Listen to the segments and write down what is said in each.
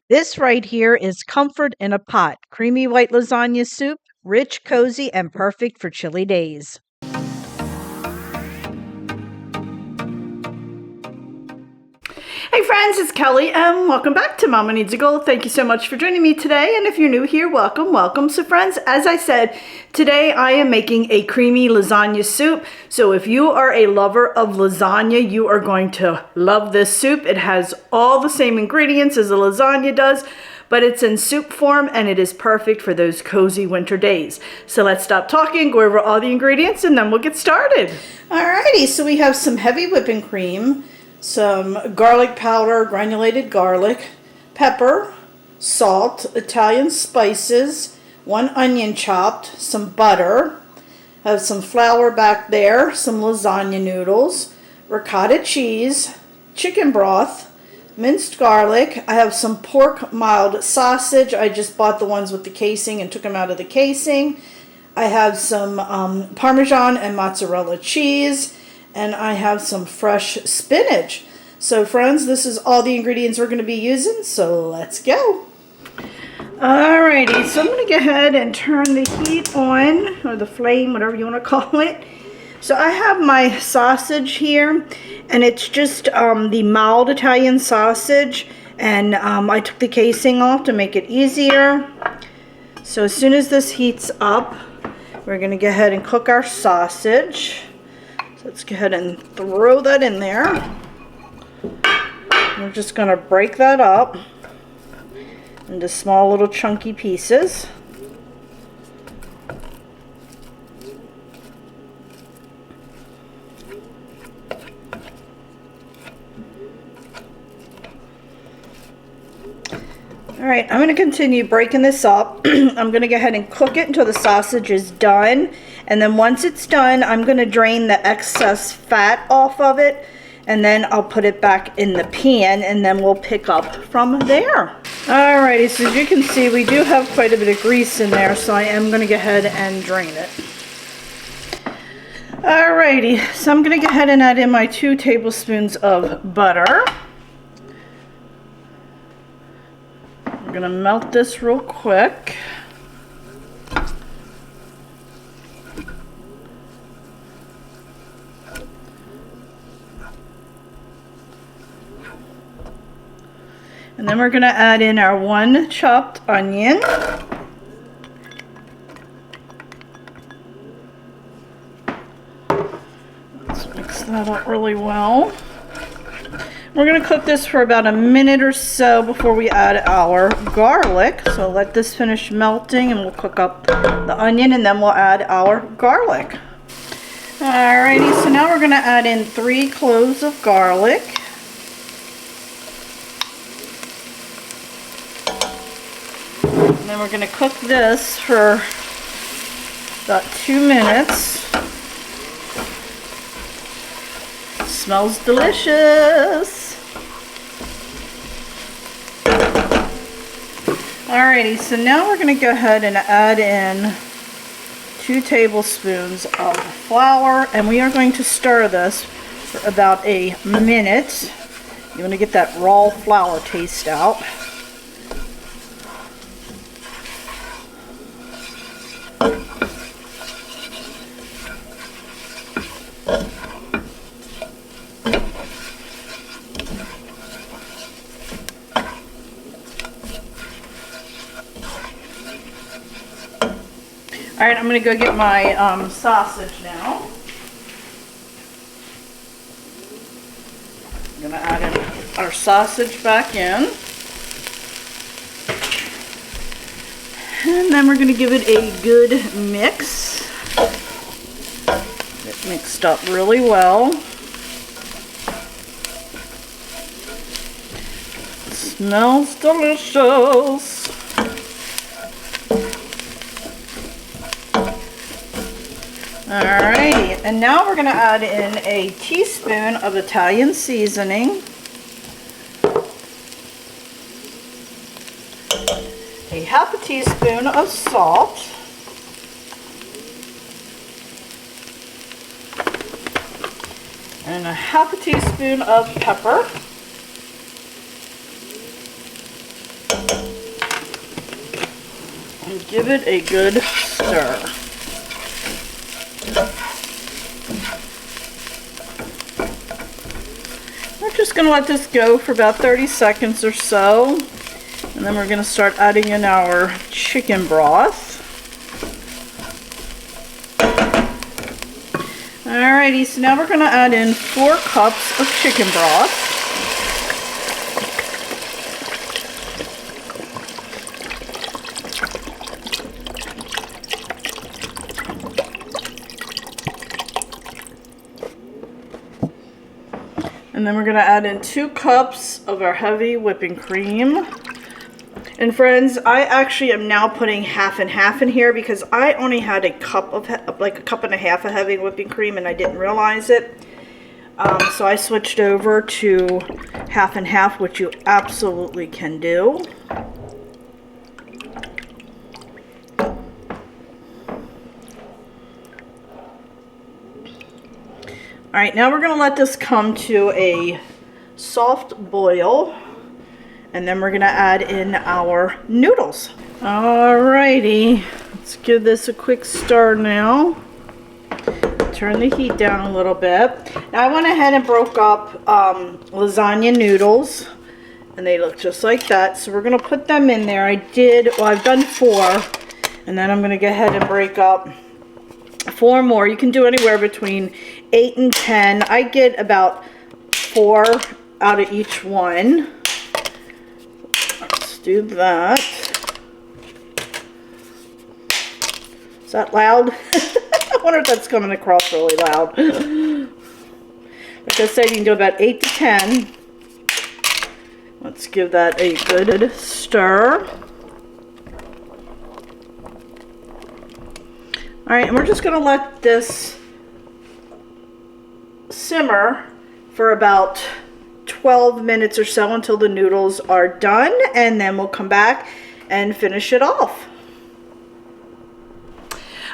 This right here is comfort in a pot. Creamy white lasagna soup, rich, cozy, and perfect for chilly days. Hey friends, it's Kelly and welcome back to Mama Needs a Goal. Thank you so much for joining me today, and if you're new here, welcome. So friends, as I said, today I am making a creamy lasagna soup. So if you are a lover of lasagna, you are going to love this soup. It has all the same ingredients as a lasagna does, but it's in soup form and it is perfect for those cozy winter days. So let's stop talking, go over all the ingredients, and then we'll get started. Alrighty, so we have some heavy whipping cream, some garlic powder, granulated garlic, pepper, salt, Italian spices, 1 onion chopped, some butter, I have some flour back there, some lasagna noodles, ricotta cheese, chicken broth, minced garlic. I have some pork mild sausage. I just bought the ones with the casing and took them out of the casing. I have some Parmesan and mozzarella cheese, and I have some fresh spinach. So friends, this is all the ingredients we're going to be using, so let's go. Alrighty, so I'm going to go ahead and turn the heat on, or the flame, whatever you want to call it. So I have my sausage here, and it's just the mild Italian sausage, and I took the casing off to make it easier. So as soon as this heats up, we're going to go ahead and cook our sausage. So let's go ahead and throw that in there. We're just going to break that up into small little chunky pieces. Alright, I'm going to continue breaking this up. I'm going to go ahead and cook it until the sausage is done. And then once it's done, I'm going to drain the excess fat off of it. And then I'll put it back in the pan, and then we'll pick up from there. Alrighty, so as you can see, we do have quite a bit of grease in there, so I am going to go ahead and drain it. Alrighty, so I'm going to go ahead and add in my 2 tablespoons of butter. I'm going to melt this real quick. And then we're going to add in our 1 chopped onion. Let's mix that up really well. We're going to cook this for about a minute or so before we add our garlic. So let this finish melting and we'll cook up the onion, and then we'll add our garlic. Alrighty, so now we're going to add in 3 cloves of garlic. And then we're going to cook this for about 2 minutes. It smells delicious. Alrighty, so now we're going to go ahead and add in 2 tablespoons of flour, and we are going to stir this for about a minute. You want to get that raw flour taste out. Alright, I'm going to go get my sausage now. I'm going to add in our sausage back in. And then we're going to give it a good mix. Get mixed up really well. It smells delicious. Alrighty, and now we're going to add in a teaspoon of Italian seasoning, a half a teaspoon of salt, and a half a teaspoon of pepper, give it a good stir. We're just going to let this go for about 30 seconds or so. And then we're going to start adding in our chicken broth. Alrighty, so now we're going to add in 4 cups of chicken broth. And then we're going to add in 2 cups of our heavy whipping cream. And friends, I actually am now putting half and half in here because I only had a cup of, like a cup and a half of heavy whipping cream and I didn't realize it. So I switched over to half and half, which you absolutely can do. Alright, now we're going to let this come to a soft boil. And then we're going to add in our noodles. Alrighty, let's give this a quick stir now. Turn the heat down a little bit. Now I went ahead and broke up lasagna noodles. And they look just like that. So we're going to put them in there. I've done 4. And then I'm going to go ahead and break up 4 more. You can do anywhere between 8 and 10. I get about 4 out of each one. Let's do that. Is that loud? I wonder if that's coming across really loud. Like I said, you can do about 8 to 10. Let's give that a good stir. Alright, and we're just going to let this simmer for about 12 minutes or so until the noodles are done, and then we'll come back and finish it off.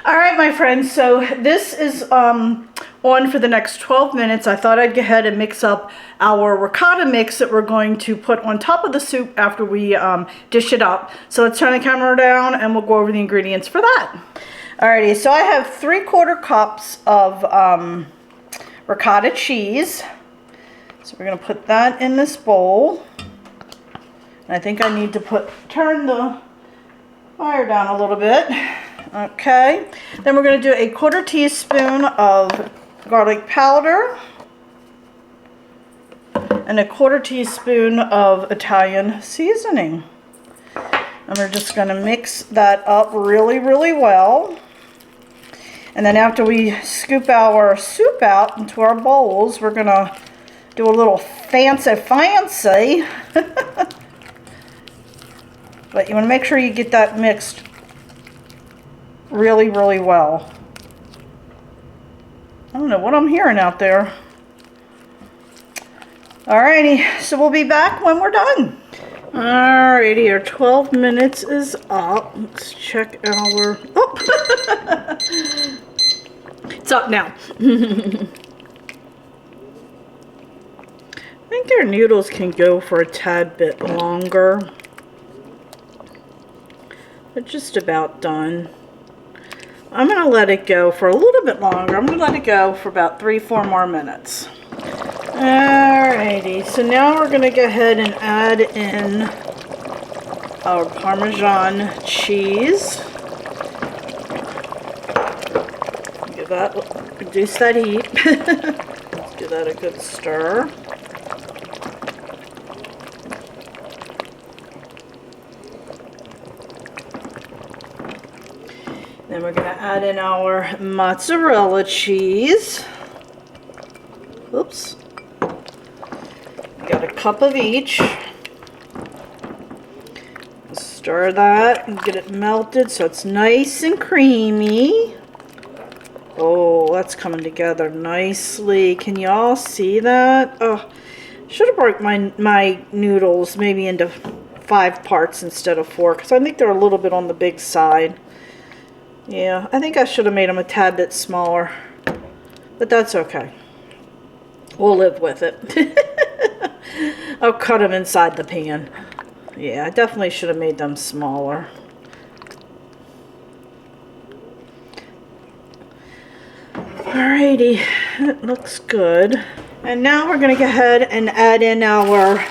Alright, my friends, so this is on for the next 12 minutes. I thought I'd go ahead and mix up our ricotta mix that we're going to put on top of the soup after we dish it up. So let's turn the camera down and we'll go over the ingredients for that. Alrighty, so I have 3/4 cups of ricotta cheese. So we're going to put that in this bowl. And I think I need to turn the fire down a little bit. Okay. Then we're going to do a 1/4 teaspoon of garlic powder. And a 1/4 teaspoon of Italian seasoning. And we're just going to mix that up really, really well. And then after we scoop our soup out into our bowls, we're going to do a little fancy. But you want to make sure you get that mixed really, really well. I don't know what I'm hearing out there. Alrighty, so we'll be back when we're done. Alrighty, our 12 minutes is up. Let's check our... Oh! It's up now. I think their noodles can go for a tad bit longer. They're just about done. I'm going to let it go for a little bit longer. I'm going to let it go for about 3-4 more minutes. Alrighty, so now we're going to go ahead and add in our Parmesan cheese. Give that, reduce that heat. Let's give that a good stir. Then we're going to add in our mozzarella cheese. Oops. We got a cup of each. Stir that and get it melted so it's nice and creamy. Oh, that's coming together nicely. Can y'all see that? Oh, should have broke my noodles maybe into 5 parts instead of 4 because I think they're a little bit on the big side. Yeah, I think I should have made them a tad bit smaller, but that's okay. We'll live with it. I'll cut them inside the pan. Yeah, I definitely should have made them smaller. Alrighty, it looks good. And now we're gonna go ahead and add in our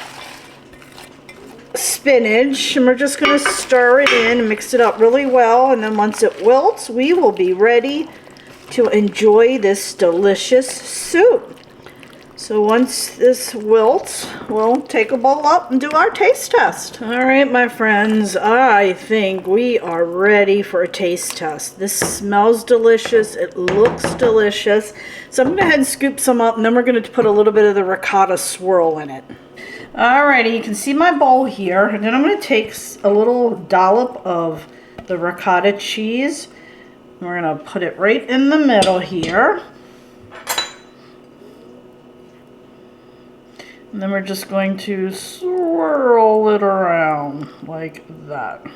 spinach, and we're just gonna stir it in and mix it up really well, and then once it wilts, we will be ready to enjoy this delicious soup. So once this wilts, we'll take a bowl up and do our taste test. All right, my friends, I think we are ready for a taste test. This smells delicious. It looks delicious. So I'm going to go ahead and scoop some up, and then we're going to put a little bit of the ricotta swirl in it. Alrighty, you can see my bowl here, and then I'm going to take a little dollop of the ricotta cheese. And we're going to put it right in the middle here. And then we're just going to swirl it around like that.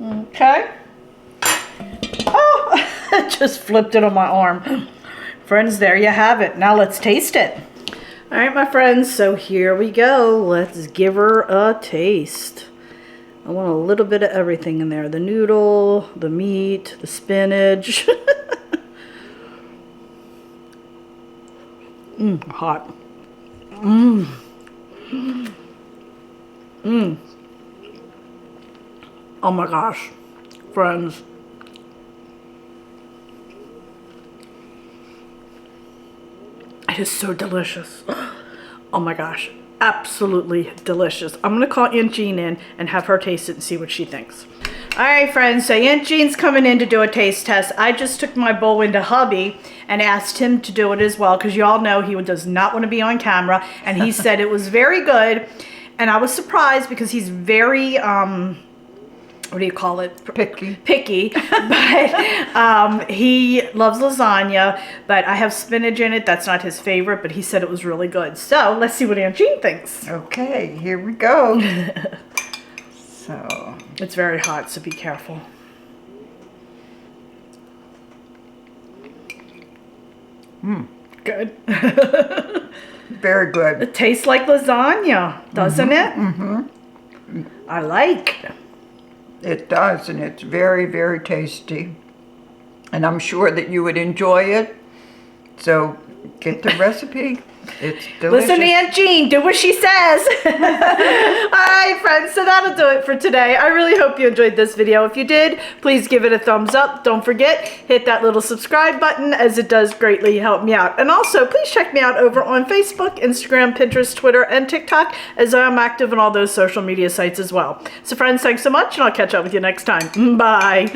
Okay. Oh, I just flipped it on my arm. Friends, there you have it. Now let's taste it. All right, my friends, so here we go. Let's give her a taste. I want a little bit of everything in there. The noodle, the meat, the spinach. Hot. Oh my gosh, friends. It is so delicious. Oh my gosh, absolutely delicious. I'm gonna call Aunt Jean in and have her taste it and see what she thinks. All right, friends, so Aunt Jean's coming in to do a taste test. I just took my bowl into hubby and asked him to do it as well, because you all know he does not want to be on camera, and he said it was very good. And I was surprised because he's very, what do you call it? Picky, but he loves lasagna, but I have spinach in it. That's not his favorite, but he said it was really good. So let's see what Aunt Jean thinks. Okay, here we go. So it's very hot, so be careful. Good. Very good. It tastes like lasagna, doesn't it? I like. It does, and it's very, very tasty. And I'm sure that you would enjoy it. So get the recipe. It's delicious. Listen to Aunt Jean, do what she says. All right, friends, so that'll do it for today. I really hope you enjoyed this video. If you did, please give it a thumbs up. Don't forget, hit that little subscribe button, as it does greatly help me out. And also, please check me out over on Facebook, Instagram, Pinterest, Twitter, and TikTok, as I'm active on all those social media sites as well. So friends, thanks so much, and I'll catch up with you next time. Bye.